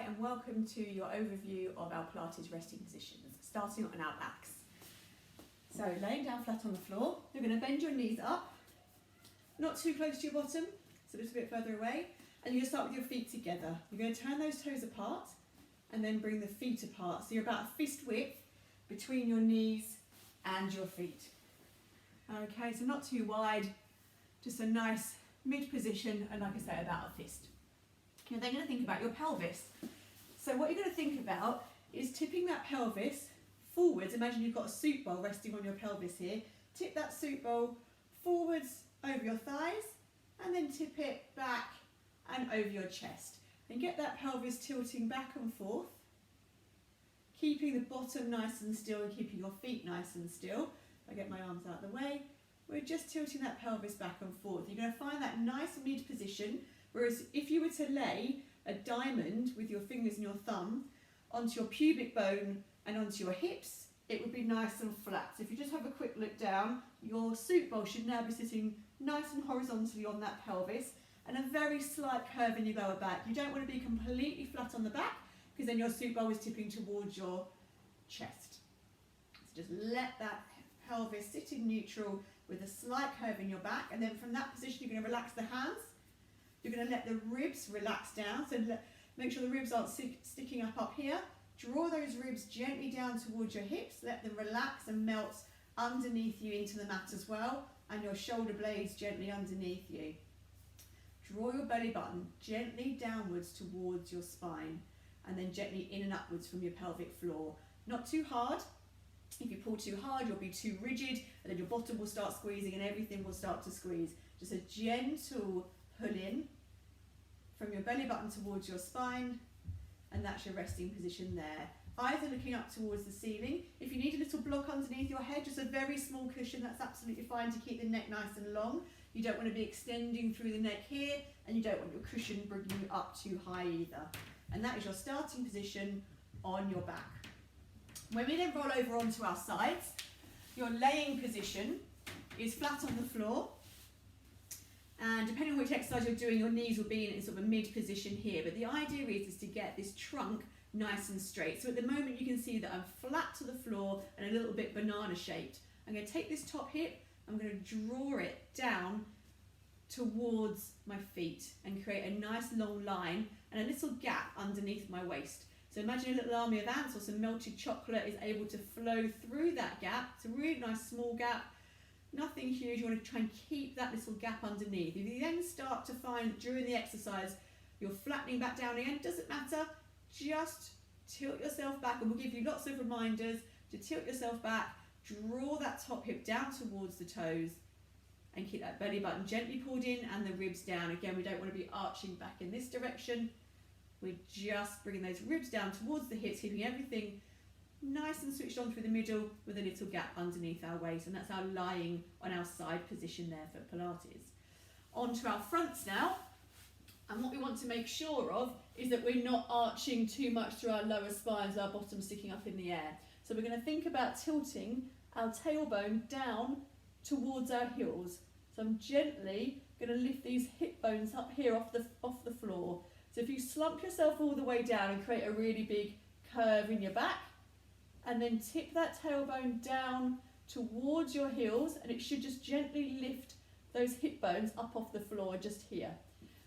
and welcome to your overview of our Pilates resting positions, starting on our backs. So laying down flat on the floor, you're going to bend your knees up, not too close to your bottom, so a little bit further away, and you're going to start with your feet together. You're going to turn those toes apart and then bring the feet apart. So you're about a fist width between your knees and your feet. Okay, so not too wide, just a nice mid position, and like I say, about a fist. You're then going to think about your pelvis. So what you're going to think about is tipping that pelvis forwards. Imagine you've got a soup bowl resting on your pelvis here. Tip that soup bowl forwards over your thighs and then tip it back and over your chest. And get that pelvis tilting back and forth, keeping the bottom nice and still and keeping your feet nice and still. If I get my arms out of the way, we're just tilting that pelvis back and forth. You're going to find that nice mid position. Whereas if you were to lay a diamond with your fingers and your thumb onto your pubic bone and onto your hips, it would be nice and flat. So if you just have a quick look down, your soup bowl should now be sitting nice and horizontally on that pelvis, and a very slight curve in your lower back. You don't want to be completely flat on the back, because then your soup bowl is tipping towards your chest. So just let that pelvis sit in neutral with a slight curve in your back, and then from that position you're going to relax the hands. You're going to let the ribs relax down, so make sure the ribs aren't sticking up here. Draw those ribs gently down towards your hips, let them relax and melt underneath you into the mat as well, and your shoulder blades gently underneath you. Draw your belly button gently downwards towards your spine, and then gently in and upwards from your pelvic floor. Not too hard. If you pull too hard, you'll be too rigid, and then your bottom will start squeezing and everything will start to squeeze. Just a gentle pull in from your belly button towards your spine, and that's your resting position there. Eyes are looking up towards the ceiling. If you need a little block underneath your head, just a very small cushion, that's absolutely fine to keep the neck nice and long. You don't want to be extending through the neck here, and you don't want your cushion bringing you up too high either. And that is your starting position on your back. When we then roll over onto our sides, your laying position is flat on the floor. And depending on which exercise you're doing, your knees will be in sort of a mid position here. But the idea is to get this trunk nice and straight. So at the moment you can see that I'm flat to the floor and a little bit banana shaped. I'm going to take this top hip, I'm going to draw it down towards my feet and create a nice long line and a little gap underneath my waist. So imagine a little army of ants or some melted chocolate is able to flow through that gap. It's a really nice small gap. Nothing huge, you want to try and keep that little gap underneath. If you then start to find during the exercise you're flattening back down again, doesn't matter, just tilt yourself back, and we'll give you lots of reminders to tilt yourself back, draw that top hip down towards the toes, and keep that belly button gently pulled in and the ribs down. Again, we don't want to be arching back in this direction. We're just bringing those ribs down towards the hips, keeping everything nice and switched on through the middle with a little gap underneath our waist, and that's our lying on our side position there for Pilates. On to our fronts now, and what we want to make sure of is that we're not arching too much through our lower spines, our bottom sticking up in the air. So we're going to think about tilting our tailbone down towards our heels. So I'm gently going to lift these hip bones up here off the floor. So if you slump yourself all the way down and create a really big curve in your back, and then tip that tailbone down towards your heels, and it should just gently lift those hip bones up off the floor just here.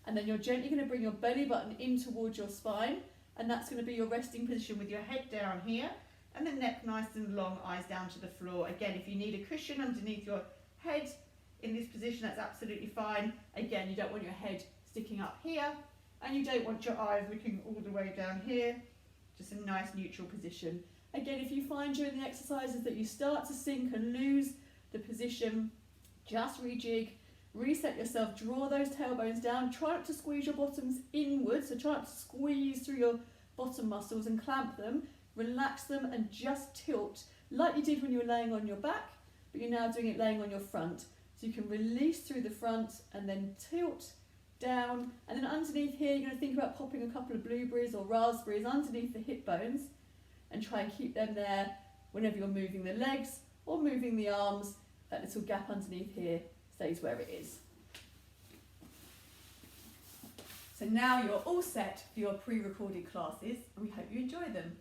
And then you're gently going to bring your belly button in towards your spine, and that's going to be your resting position with your head down here, and the neck nice and long, eyes down to the floor. Again, if you need a cushion underneath your head in this position, that's absolutely fine. Again, you don't want your head sticking up here, and you don't want your eyes looking all the way down here. Just a nice neutral position. Again, if you find during the exercises that you start to sink and lose the position, just rejig, reset yourself, draw those tailbones down, try not to squeeze your bottoms inwards, so try not to squeeze through your bottom muscles and clamp them, relax them and just tilt like you did when you were laying on your back, but you're now doing it laying on your front. So you can release through the front and then tilt down, and then underneath here you're going to think about popping a couple of blueberries or raspberries underneath the hip bones, and try and keep them there whenever you're moving the legs or moving the arms. That little gap underneath here stays where it is. So now you're all set for your pre-recorded classes, and we hope you enjoy them.